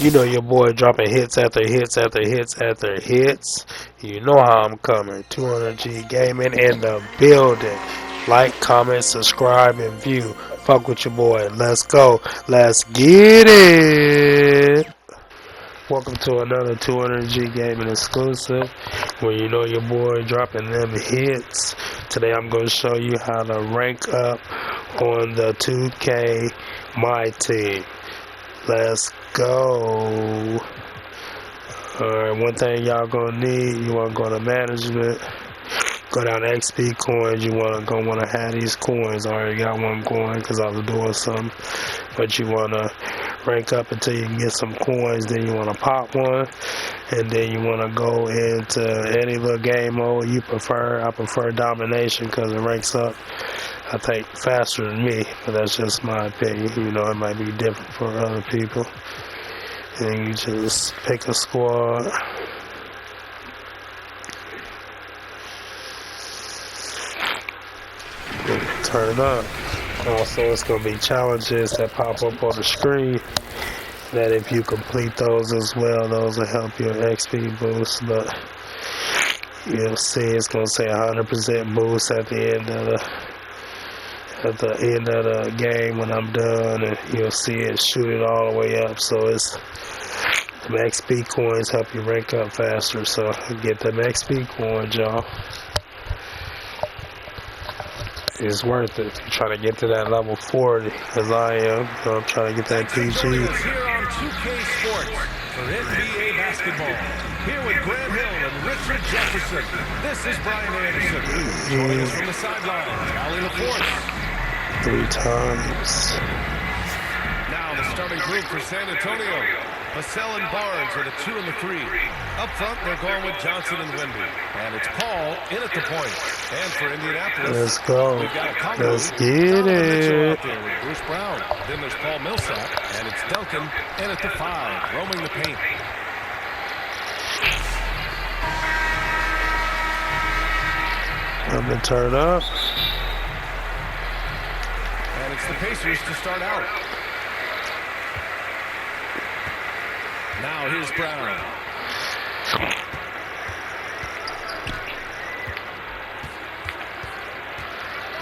You know your boy dropping hits after hits after hits after hits. You know how I'm coming. 200G Gaming in the building. Like, comment, subscribe, and view. Fuck with your boy. Let's go. Let's get it. Welcome to another 200G Gaming exclusive. Where you know your boy dropping them hits. Today I'm going to show you how to rank up on the 2K MyTeam. Let's go. Alright, one thing y'all gonna need, you wanna go to management, go down to XP coins, you wanna have these coins. I already got one coin because I was doing something, but you wanna rank up until you can get some coins, then you wanna pop one, and then you wanna go into any little game mode you prefer. I prefer domination because it ranks up, I think, faster than me, but that's just my opinion. You know, it might be different for other people. And you just pick a squad. Turn it up. Also, it's going to be challenges that pop up on the screen that if you complete those as well, those will help your XP boost. But you'll see it's going to say 100% boost at the end of the game when I'm done, and you'll see it shoot it all the way up. So it's them XP coins help you rank up faster. So get them XP coins, y'all. It's worth it. You're trying to get to that level 40, as I am. So I'm trying to get that PG. Here on 2K Sports for NBA basketball. Here with Graham Hill and Richard Jefferson. This is Brian Anderson. Joining us from the sidelines, Allie LaForce. 3 times. Now the starting group for San Antonio. Vassell and Barnes are the 2 and the 3. Up front, they're going with Johnson and Wemby. And it's Paul in at the point. And for Indianapolis, let's go. We've got Let's get it. out there with Bruce Brown. Then there's Paul Millsap. And it's Duncan in at the 5, roaming the paint. I'm gonna turn up. And it's the Pacers to start out. Now here's Brown.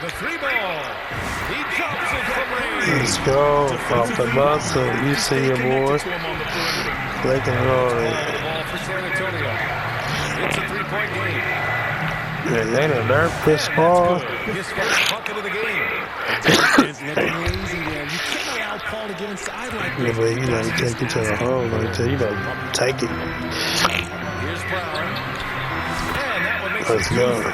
The 3 ball. He drops it from range. Let's go. Off the muscle. You see your boy. Clicking it on it. The ball for San Antonio. It's a 3-point game. Yeah, they done nerf Chris Paul. His first bucket of the game. It's looking lazy there. You can't allow Paul to get inside like Yeah, this. but you gotta take it to the hole right there. You gotta take it. Here's Brown. And that one makes Let's it 2 go. for 2.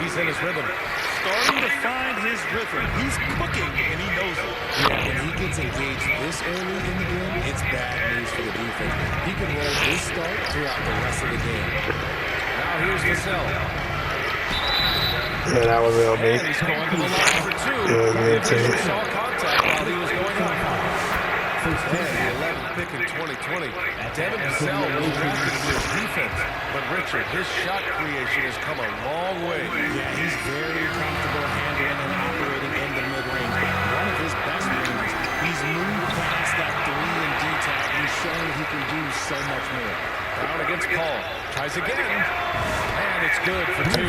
He's in his rhythm. Starting to find his rhythm. He's cooking, and he knows it. Yeah, when he gets engaged this early in the game, it's bad news for the defense. He can roll this start throughout the rest of the game. Now here's Vassell. Yeah, that was real me. And he's going to the line for 2. Yeah, me too. He saw contact while he was going up. And the 11th pick in 2020. Devin Vassell was drafted for his defense. But Richard, his shot creation has come a long way. Yeah, he's very comfortable handling and operating in the mid-range. One of his best ranges. He's moved past that 3 and D tag. He's shown he can do so much more. Brown against Paul. Tries again. And it's good for 2.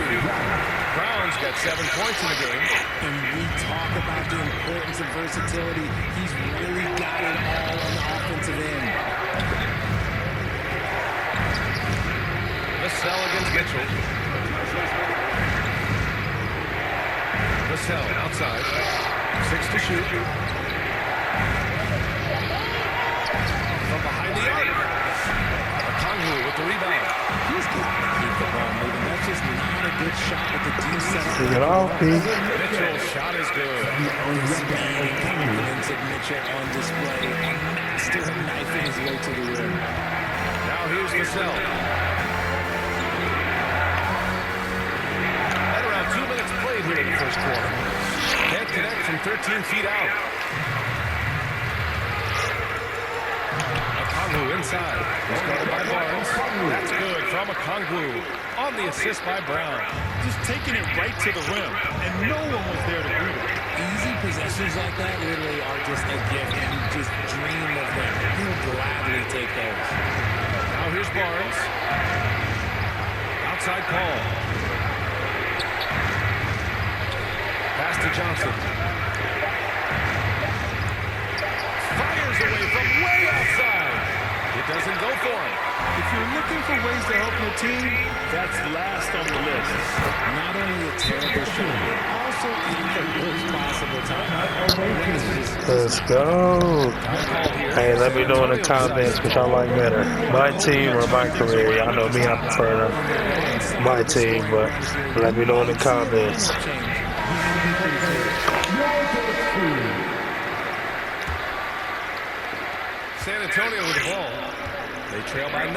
Brown's got 7 points in the game. And we talk about the importance of versatility. He's really got it all on the offensive end. Vassell against Mitchell. Vassell outside. 6 to shoot. From behind the arc. Okongwu with the rebound. He's got to keep the ball moving. That's just not a good shot with the deep set. Take it off, P. Mitchell's shot is good. Speed and confidence of Mitchell on display. A master of knifing his way to the rim. Now here's Vassell. At around 2 minutes played here in the first quarter. Can't connect from 13 feet out. Okongwu inside. He's guarded by Barnes. That's good from Okongwu. On the assist by Brown. Just taking it right to the rim, and no one was there to greet it. Easy possessions like that literally are just a gift, and you just dream of them. He'll gladly take take those. Now here's Barnes. Outside call. Pass to Johnson. Fires away from way outside. It doesn't go for him. If you're looking for ways to help your team, that's last on the list. Not only a terrible shot, but also in the worst possible time. Let's go. Hey, let me know in the comments which I like better, my team or my career. Y'all know me, I prefer my team, but let me know in the comments. San Antonio with the ball. They trail by 9.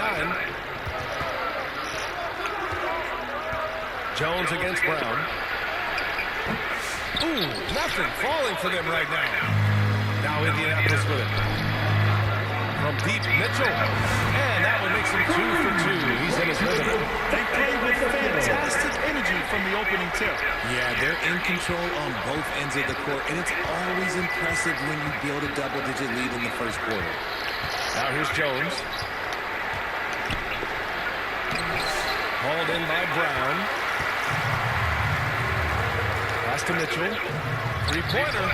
Jones against Brown. Ooh, nothing falling for them right now. Now Indianapolis with it. From deep, Mitchell. And that one makes him 2 for 2. He's in his rhythm. They play with fantastic energy from the opening tip. Yeah, they're in control on both ends of the court, and it's always impressive when you build a double-digit lead in the first quarter. Now here's Jones. Hauled in by Brown. Pass to Mitchell. Three-pointer.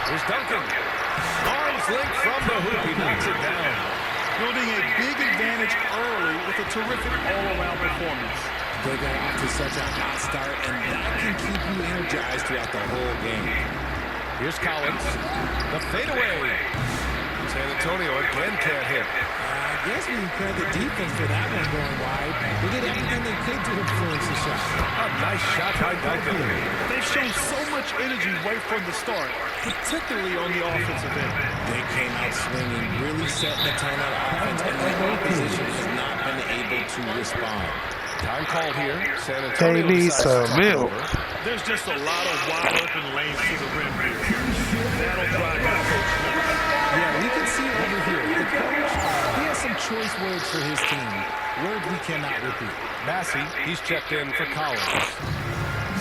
Here's Duncan. Arms length from the hoop. He knocks it down. Building a big advantage early with a terrific all-around performance. They got off to such a hot start, and that can keep you energized throughout the whole game. Here's Collins. The fadeaway. San Antonio again can't hit. I guess we can credit the defense for that one going wide. They did everything they could to influence the shot. A nice shot by Duncan. They've shown so much energy right from the start, particularly on the offensive end. They came out swinging, really setting the tone on offense, and the opposition has not been able to respond. Time called here. San Antonio They need some milk. There's just a lot of wide open lanes to the rim here. That'll drive the coach. Yeah, we can see it over here. The coach, he has some choice words for his team. Words we cannot repeat. Massey, he's checked in for Collins.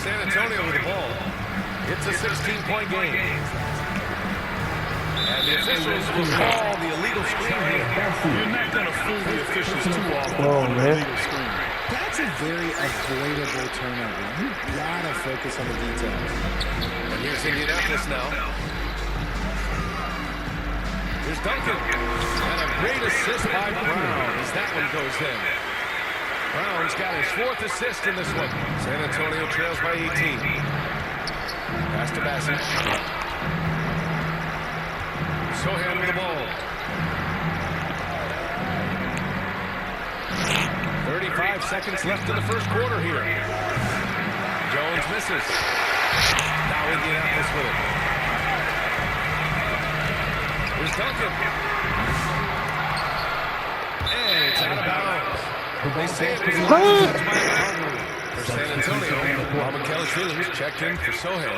San Antonio with the ball. It's a 16-point game. And the officials will call the illegal screen here. You're not going to fool the officials too often. Oh, man. That's a very avoidable turnover. You gotta focus on the details. And here's Indianapolis now. Here's Duncan. And a great assist by Brown as that one goes in. Brown's got his 4th assist in this one. San Antonio trails by 18. Pass to Bassett. Sohan with the ball. 35 seconds left in the first quarter here. Jones misses. Now Indianapolis with it. Here's Duncan. And it's out of bounds. They say it was a touch by Boundary for San Antonio. While McKellis checked in for Sohan.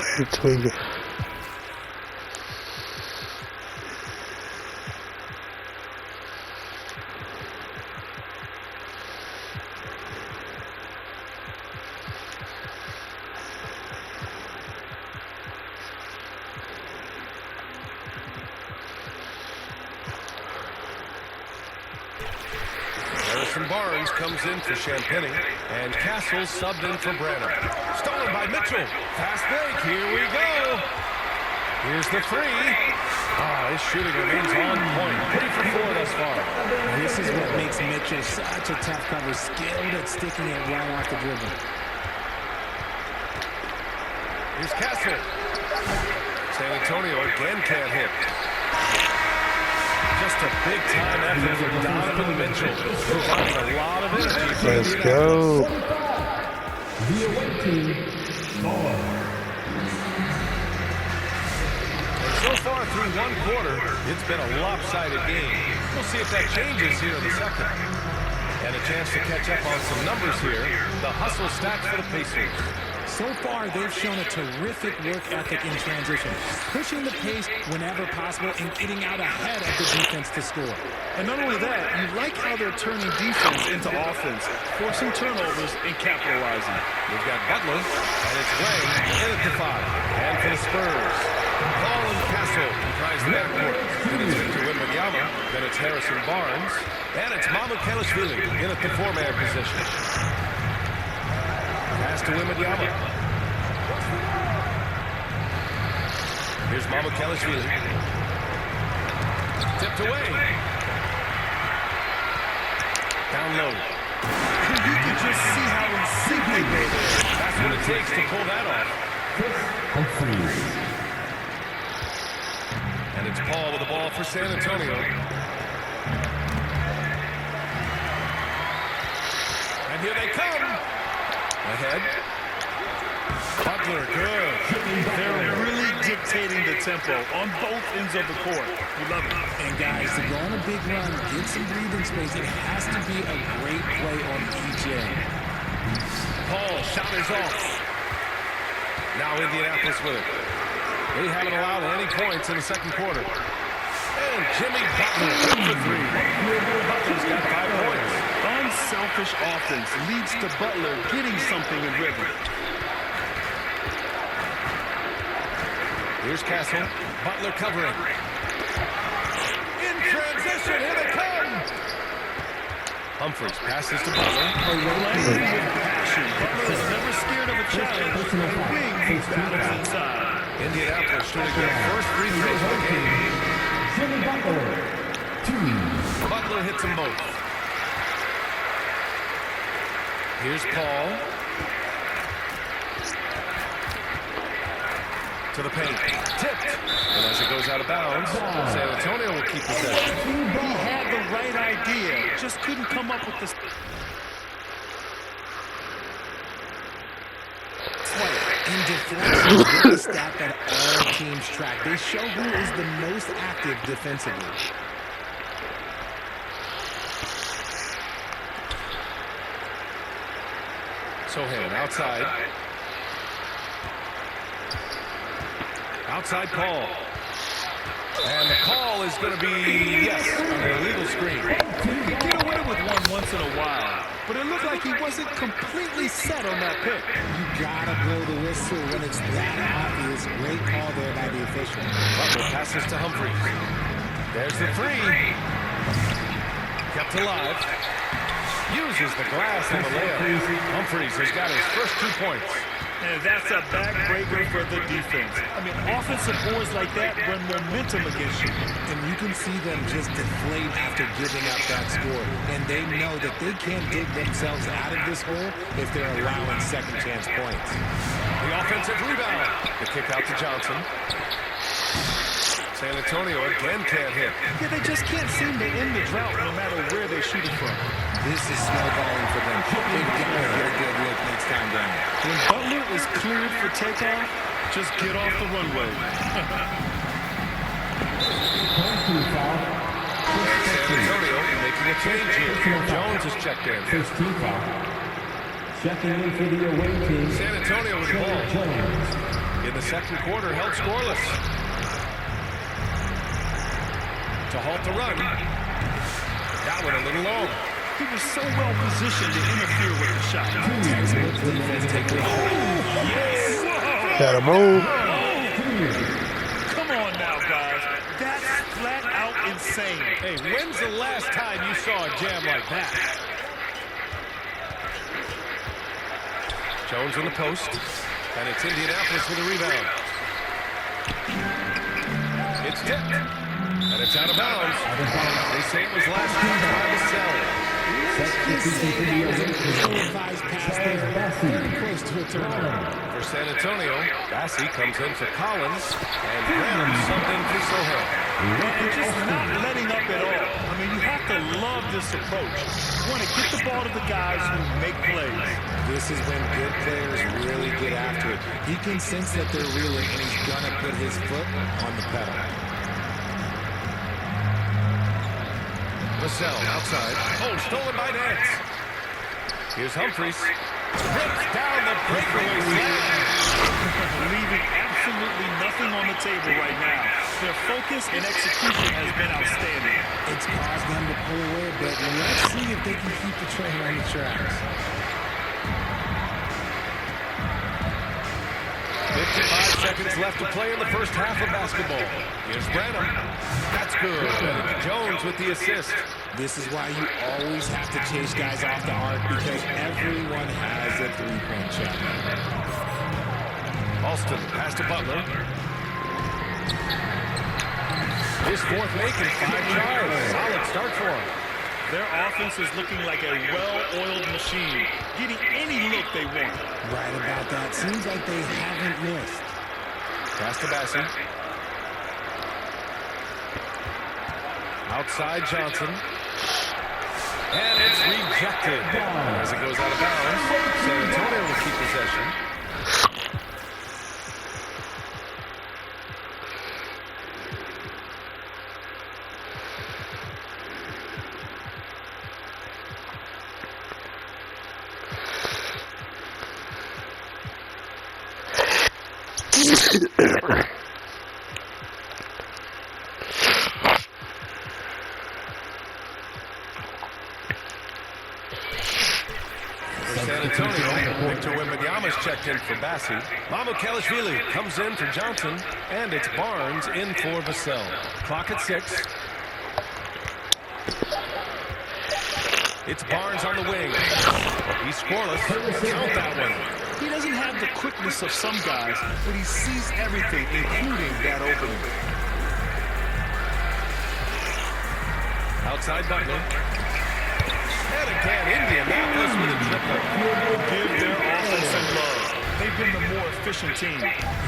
Barnes comes in for Champagny, and Castle subbed in for Branham. Stolen by Mitchell. Fast break. Here we go. Here's the 3. His shooting remains on point. 3 for 4 thus far. This is what makes Mitchell such a tough cover, skilled at sticking it right off the dribble. Here's Castle. San Antonio again can't hit. Just a big-time effort from Donovan Mitchell. Providing a lot of energy. Let's go. And so far through one quarter, it's been a lopsided game. We'll see if that changes here in the second. And a chance to catch up on some numbers here. The hustle stacks for the Pacers. So far, they've shown a terrific work ethic in transition, pushing the pace whenever possible and getting out ahead of the defense to score. And not only that, you like how they're turning defense into offense, forcing turnovers and capitalizing. We've got Butler, and it's Lang in at the 5. And for the Spurs, Paul and Castle comprise the backcourt. And it's Victor Wembanyama Then it's Harrison Barnes. And it's Mamukelashvili in at the four-man position. Pass to Wembanyama. Here's Mamukelashvili. Tipped away. Down low. You can just see how in sync they go there. That's what it takes to pull that off. And it's Paul with the ball for San Antonio. And here they come. Ahead. Butler, good. They're really dictating the tempo on both ends of the court. You love it. And guys, to go on a big run, get some breathing space, it has to be a great play on each end. Paul, shot is off. Now Indianapolis with it. They haven't allowed any points in the second quarter. And Jimmy Butler for three. Butler's got 5 points. Unselfish offense leads to Butler getting something in rhythm. Here's Castle. Butler covering. In transition, here they come. Humphries passes to Butler. Playing with passion. Butler is never scared of a challenge. The wing moves battles inside. Indianapolis shooting their first free throws of the game. Butler hits them both. Here's Paul. To the paint. Tipped. And as it goes out of bounds, San Antonio will keep possession. He had the right idea, just couldn't come up with the... In defense, really stat that all teams track. They show who is the most active defensively. Sohan outside. Outside call. And the call is going to be, yes, an illegal screen. He get away with one once in a while, but it looked like he wasn't completely set on that pick. You gotta blow the whistle when it's that obvious. Great call there by the official. Butler passes to Humphries. There's the three. Kept alive. Uses the glass on the layup. Humphries has got his first 2 points. And that's a backbreaker for the defense. I mean, offensive boards like that run momentum against you. And you can see them just deflate after giving up that score. And they know that they can't dig themselves out of this hole if they're allowing second chance points. The offensive rebound. The kick out to Johnson. San Antonio again can't hit. Yeah, they just can't seem to end the drought no matter where they're shooting from. This is snowballing for them. They've got to get a good look next time down. When Butler is cleared for takeoff, just get off the runway. San Antonio making a change here. Jones is checked in. Checking in for the away team. San Antonio with the ball. Jones. In the second quarter, held scoreless. To halt the run. That one a little low. He was so well positioned to interfere with the shot. Yes! Gotta move. Come on now, guys. That's flat out insane. Hey, when's the last time you saw a jam like that? Jones in the post. And it's Indianapolis with a rebound. It's tipped. And it's out of bounds. They say it was last time by the cell. Ill-advised pass there. Very close to a turnover. For San Antonio, Bassey comes in for Collins, and Graham subbed in for Sohan. They're just not letting up at all. I mean, you have to love this approach. You want to get the ball to the guys who make plays. This is when good players really get after it. He can sense that they're reeling, and he's going to put his foot on the pedal. Vassell outside. Oh, stolen by Nance. Here's Humphries. Rips down the breakaway slam. Leaving absolutely nothing on the table right now. Their focus and execution has been outstanding. It's caused them to pull away a bit. Let's see if they can keep the train on the tracks. 55 seconds left to play in the first half of basketball. Here's Branham. That's good. Jones Barnes with the assist. This is why you always have to chase guys off the arc, because everyone has a three-point shot. Alston pass to Butler. His fourth make in 5 tries. Solid start for him. Their offense is looking like a well-oiled machine, getting any look they want. Right about that. Seems like they haven't missed. Pass to Bassie. Outside Johnson. And it's rejected. As it goes out of bounds, San Antonio will keep possession. San Antonio, Victor Wembanyama's checked in for Bassie. Mamukelashvili comes in for Johnson, and it's Barnes in for Vassell. Clock at 6. It's Barnes on the wing. He's scoreless. Count that one. He doesn't have the quickness of some guys, but he sees everything, including that opening. Outside Butler. And again, Indianapolis with a triple. Give their offense some love. They've been the more efficient team.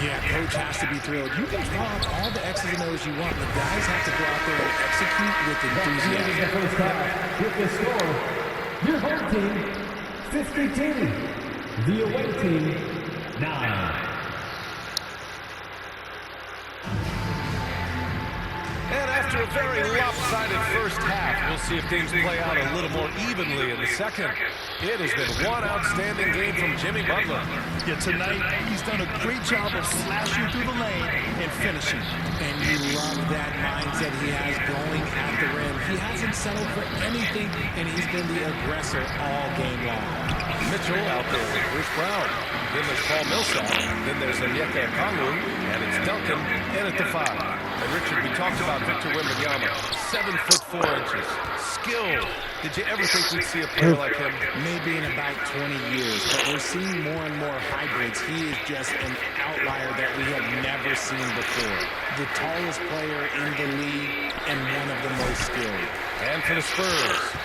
Yeah, coach has to be thrilled. You can draw up all the X's and O's you want, but guys have to go out there and execute with enthusiasm. The first half, with the score, your home team, 52. The away team, 9. And after a very lopsided first half, we'll see if things play out a little more evenly in the second. It has been one outstanding game from Jimmy Butler. Yeah, tonight he's done a great job of slashing through the lane and finishing. And you love that mindset he has going at the rim. He hasn't settled for anything, and he's been the aggressor all game long. Mitchell out there with Bruce Brown. Then there's Paul Millsap. Then there's Onyeka Okongwu. And it's Duncan in at the 5. And Richard, we talked about Victor Wembanyama. 7'4". Skill. Did you ever think we'd see a player like him? Maybe in about 20 years, but we're seeing more and more hybrids. He is just an outlier that we have never seen before. The tallest player in the league and one of the most skilled. And for the Spurs.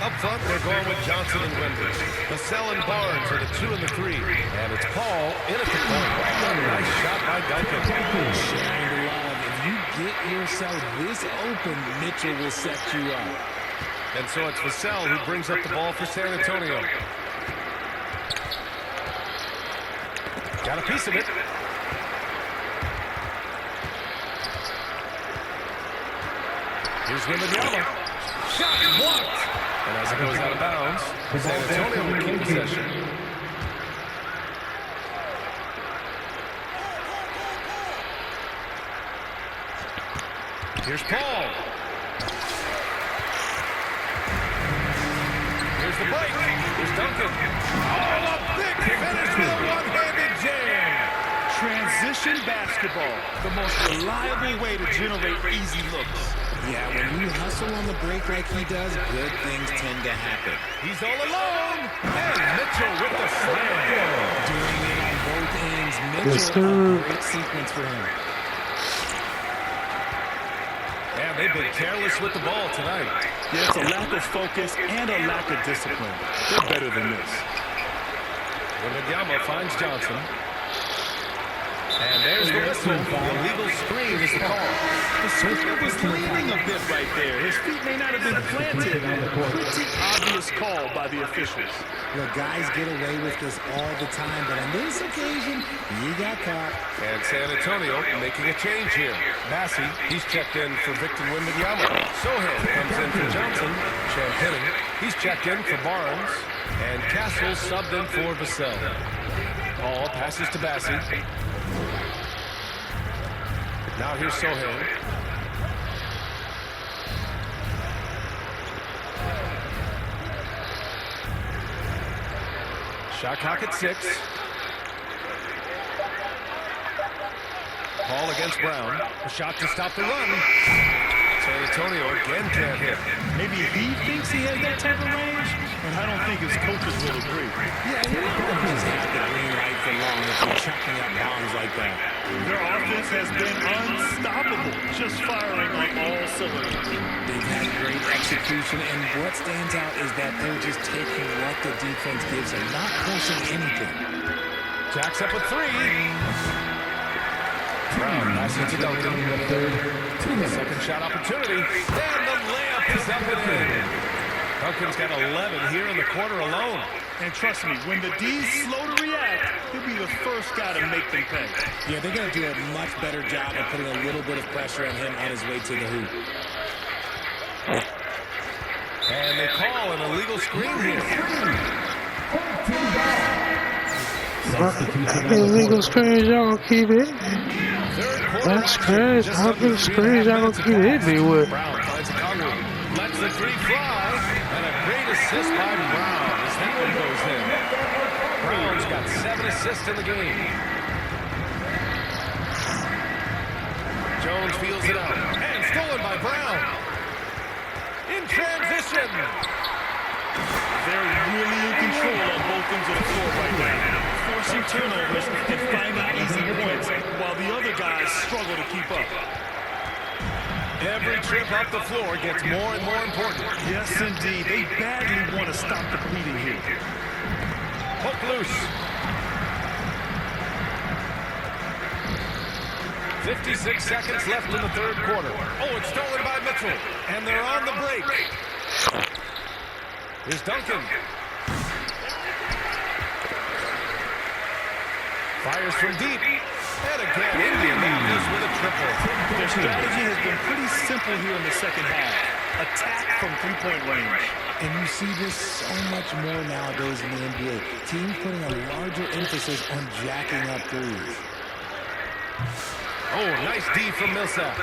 Up front, they're going with Johnson and Wemby. Vassell and Barnes are the 2 and the 3. And it's Paul in at the point. Nice shot by Duncan. Sharing the love. If you get yourself this open, Mitchell will set you up. And so it's Vassell who brings up the ball for San Antonio. Got a piece of it. Here's Wembanyama. Shot blocked. And as it goes out of bounds, San Antonio will keep possession. Here's Paul. Here's the break. Here's Duncan. Oh, a big finish with a one-handed jam. Transition basketball, the most reliable way to generate easy looks. Yeah, when you hustle on the break like he does, good things tend to happen. He's all alone. And Mitchell with the slam. Doing it on both ends. Mitchell, a great sequence for him. And they've been careless with the ball tonight. Yeah, it's a lack of focus and a lack of discipline. They're better than this. Wembanyama finds Johnson. And there's the whistle. The legal screen is the call. The screener was leaning a bit right there. His feet may not have been planted. Pretty obvious call by the officials. Look, guys get away with this all the time, but on this occasion, he got caught. And San Antonio making a change here. Bassie, he's checked in for Victor Wembanyama. Sohan comes in for Johnson. Champagny, he's checked in for Barnes. And Castle subbed in for Vassell. Paul passes to Bassie. Now here's Sohan. Shot clock at 6. Paul against Brown. A shot to stop the run. San Antonio again can't hit. Maybe he thinks he has that type of range, and I don't think his coaches will agree. Yeah, you're not going to just have the green light for long if you're chucking up bombs like that. Their offense has been unstoppable, just firing on all cylinders. They've had great execution, and what stands out is that they're just taking what the defense gives them, not forcing anything. Jacks up with 3. Brown passing to Duncan. Second shot opportunity. And the layup is up and in. Duncan's got 11 here in the quarter alone. And trust me, when the D's slow to react, he'll be the first guy to make them pay. Yeah, they're going to do a much better job of putting a little bit of pressure on him on his way to the hoop. And they call an illegal screen here. Illegal screens, y'all gonna keep it. That's crazy. How many screens y'all gonna keep hitting me with? Brown finds Conley. Lets the 3 fly. And a great assist by Brown as that one goes in. Brown's got 7 assists in the game. Jones feels it out. And stolen by Brown. In transition. They're really in control on both ends of the floor right now. Forcing turnovers and finding easy points while the other guys struggle to keep up. Every trip up the floor gets more and more important. Yes, indeed. They badly want to stop the bleeding here. Hook loose. 56 seconds left in the third quarter. Oh, it's stolen by Mitchell. And they're on the break. Here's Duncan. Fires from deep. And again, Indian leads with a triple. Their strategy has been pretty simple here in the second half. Attack from three-point range. And you see this so much more nowadays in the NBA. Teams putting a larger emphasis on jacking up threes. Oh, nice D from Millsap.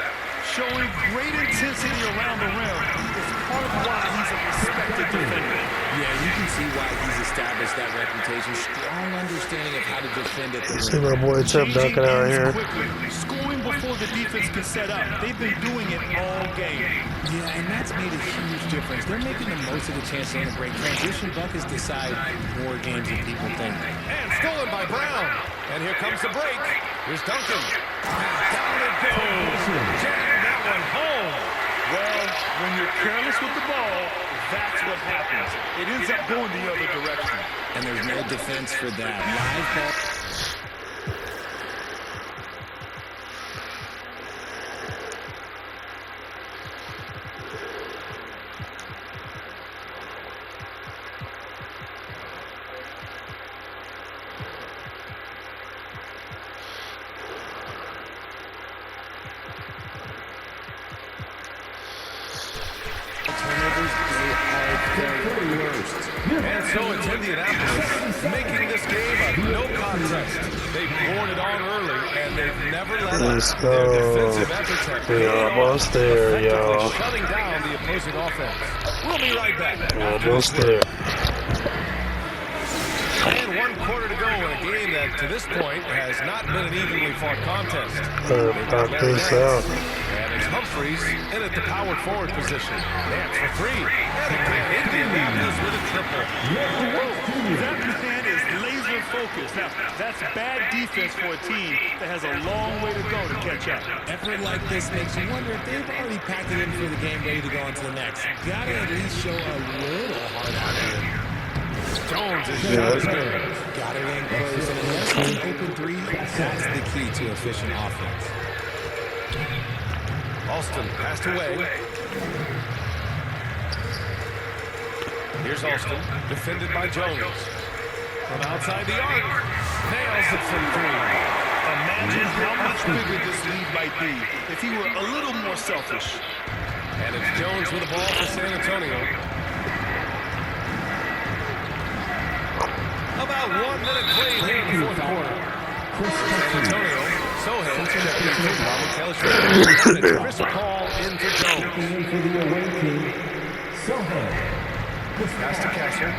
Showing great intensity around the rim is part of why he's a respected defender. Yeah, you can see why he's established that reputation. Strong understanding of how to defend at the rim. See my boy Tip dunking out here. Quickly, scoring before the defense can set up. They've been doing it all game. Yeah, and that's made a huge difference. They're making the most of the chance on the break. Transition buckets decide more games than people think. And stolen by Brown. And here comes the break. Here's Duncan. Down it goes. Jam that one home. Well, when you're careless with the ball, that's what happens. It ends up going the other direction. And there's no defense for that. Live ball. And so it's Indianapolis making this game a no contest. They've poured it on early, and they've never let up. Let's Their go. defensive efforts have paid We're off, almost there, effectively y'all. shutting down the opposing offense. We'll be right back. Almost there. And 1 quarter to go in a game that, to this point, has not been an evenly fought contest. Knock this out. And it's Humphreys in at the power forward position. Nance for 3. And again, Indianapolis with a triple. That man is laser focused. Now, that's bad defense for a team that has a long way to go to catch up. Effort like this makes you wonder if they've already packed it in for the game, ready to go on to the next. Gotta at least show a little heart out here. Jones is shot is good. Got it in close, and unless it's an open three, that's the key to efficient offense. Alston passed away. Here's Alston, defended by Jones. From outside the arc, nails it from 3. Imagine how much bigger this lead might be if he were a little more selfish. And it's Jones with the ball for San Antonio. About 1 minute played here in the fourth quarter. San Antonio, Sohan, checking in for Bobby Taylor. And it's Chris Paul in for Jones. In for the away team, Sohan. Pass to Kessler.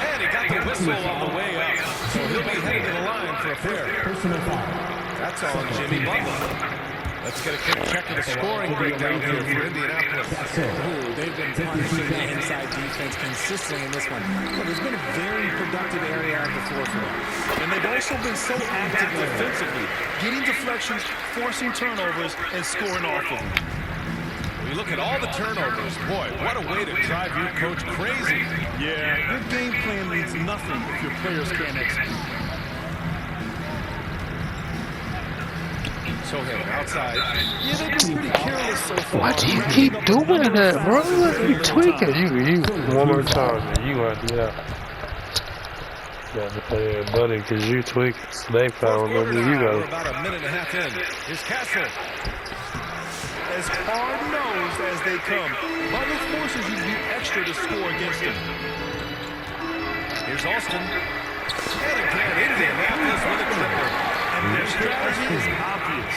And he got the whistle on the way up. So he'll be headed to the line for a fair. Personal foul. That's on Jimmy Butler. Let's get a quick check of the scoring breakdown here for Indianapolis. Ooh, they've been punishing the inside defense consistently in this one. But there's been a very productive area at the forefront. And they've also been so active defensively, getting deflections, forcing turnovers, and scoring off of them. When you look at all the turnovers, boy, what a way to drive your coach crazy. Yeah, your game plan means nothing if your players can't execute. So him outside. Yeah, they've been pretty careless so far. Why do you keep doing that, bro? You tweaking. You one more time, man. You gonna do that. Got to play that buddy because you tweaking. So they found Fourth them. quarter You now, we're got about a minute and a half in. Here's Castle. As hard-nosed as they come, Butler forces you to be extra to score against them. Here's Alston. And again, Indianapolis with a triple. And their strategy is obvious.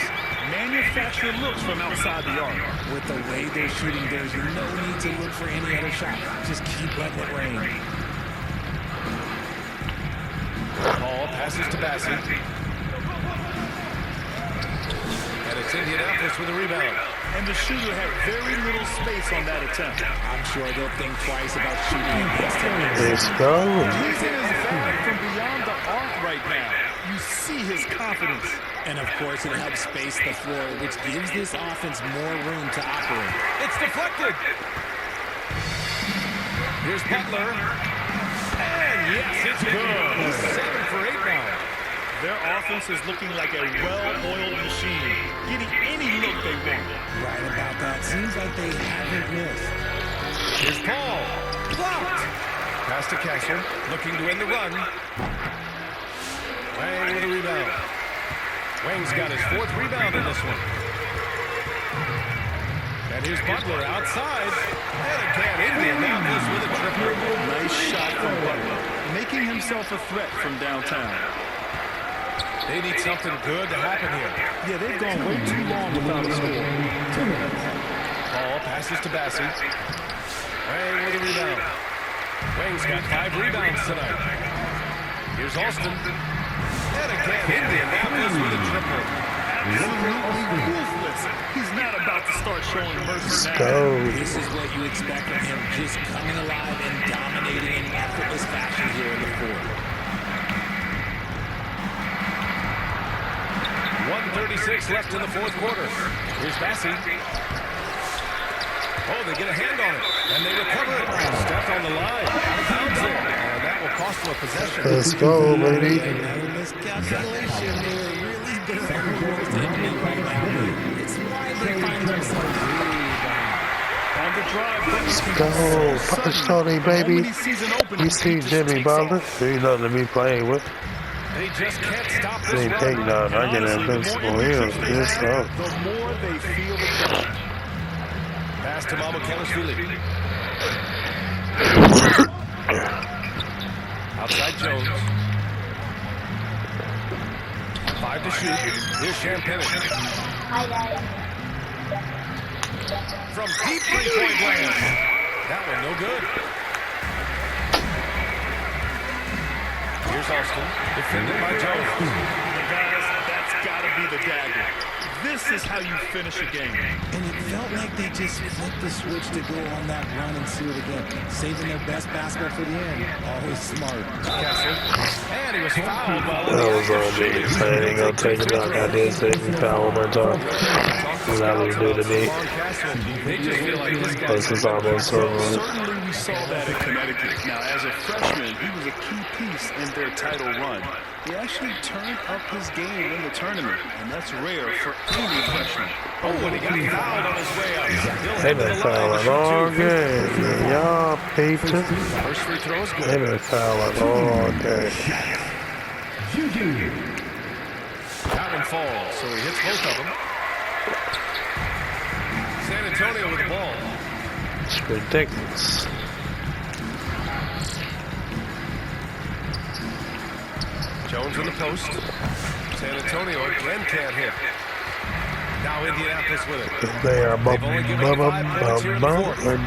Manufacture looks from outside the arc. With the way they're shooting, there's no need to look for any other shot. Just keep letting it rain. Ball passes to Bassey. And it's Indianapolis with a rebound. And the shooter had very little space on that attempt. I'm sure they'll think twice about shooting against him. Let's go. He's in his bag from beyond the arc right now. You see his confidence. And of course, it helps space the floor, which gives this offense more room to operate. It's deflected. Here's Butler. And yes, it's good. He's 7 for 8 now. Their offense is looking like a well-oiled machine, getting any look they want. Right about that. Seems like they haven't missed. Here's Paul. Blocked. Pass to Castle. Looking to end the run. Wang with a rebound. Wang's got his 4th rebound in this one. And here's Butler outside. And again, Indianapolis with a triple. Nice shot from Butler, making himself a threat from downtown. They need something good to happen here. Yeah, they've gone way too long without a score. 2 minutes. Ball passes to Bassey. Wang with a rebound. Wang's got 5 rebounds tonight. Here's Alston. And again, Indianapolis with a triple. Absolutely ruthless. He's not about to start showing mercy now. Go. This is what you expect from him, just coming alive and dominating in effortless fashion here in the fourth. 1:36 left in the 4th quarter. Here's Bassey. Oh, they get a hand on it. And they recover it. Steph on the line. Out of bounds there. And that will cost them a possession. Let's go, baby. Miscalculation, they're really doing right now. It's why they find themselves really down. On the drive, Let's go. Punch Tony, baby. We see Jimmy Butler. There's nothing to be playing with. They just can't stop this They run. take down. I get invincible heels. This up. The more they feel the pressure. Pass to Mamukelashvili. Outside Jones. 5 to shoot. Here's Champagne. From deep three-point land. That one no good. Here's Alston, defended by Jones. Guys, that's got to be the dagger. This is how you finish a game. And it felt like they just flipped the switch to go on that run and seal it again. Saving their best basketball for the end. Always smart. Castle. And he was fouled while That was on me. I ain't gonna take it out. I did say me foul one more time. That's what he do to me. They just feel like this guy. This is almost over. Certainly we saw that in Connecticut. Now, as a freshman, he was a key piece in their title run. He actually turned up his game in the tournament, and that's rare for any freshman. Oh, and he got fouled on his way up. They been fouling all game. Y'all peeped it. First free throw is They good. been fouling all game. That one falls, so he hits both of them. San Antonio with the ball. It's ridiculous. Jones in the post. San Antonio again can't hit. Now Indianapolis with it. They are They've only given 5 minutes here in the fourth. They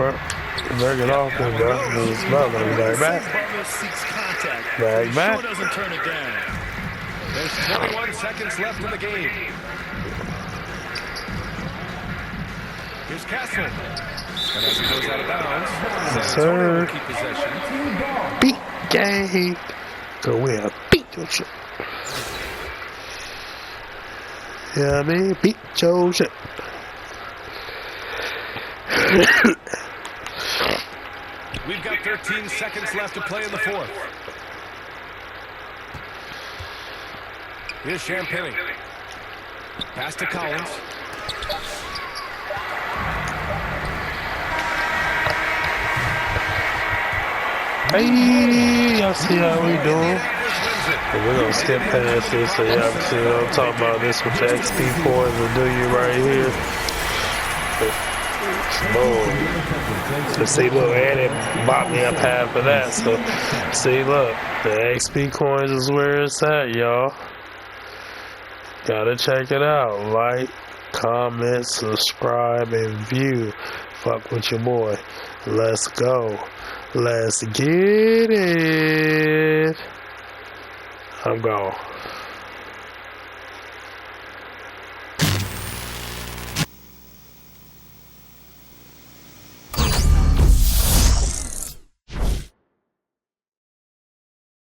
break it off and go. It's not going to be back. Butler seeks contact. Back, He back. sure doesn't turn it down. There's 21 seconds left in the game. Here's Kessler. And as he goes out of bounds, Yes, San Antonio sir. will keep possession. Beat gang. Go win. Beat your shit. Yeah, I mean, beat your shit. We've got 13 seconds left to play in the fourth. Here's Champagne. Pass to Collins. Hey, y'all see how we doing? And we're gonna skip past this so y'all can see what I'm talking about. This with the XP points will do you right here. Boom. So see, look, and it bought me up half of that. So, see, look, the XP coins is where it's at, y'all. Gotta check it out. Like, comment, subscribe, and view. Fuck with your boy. Let's go. Let's get it. I'm gone.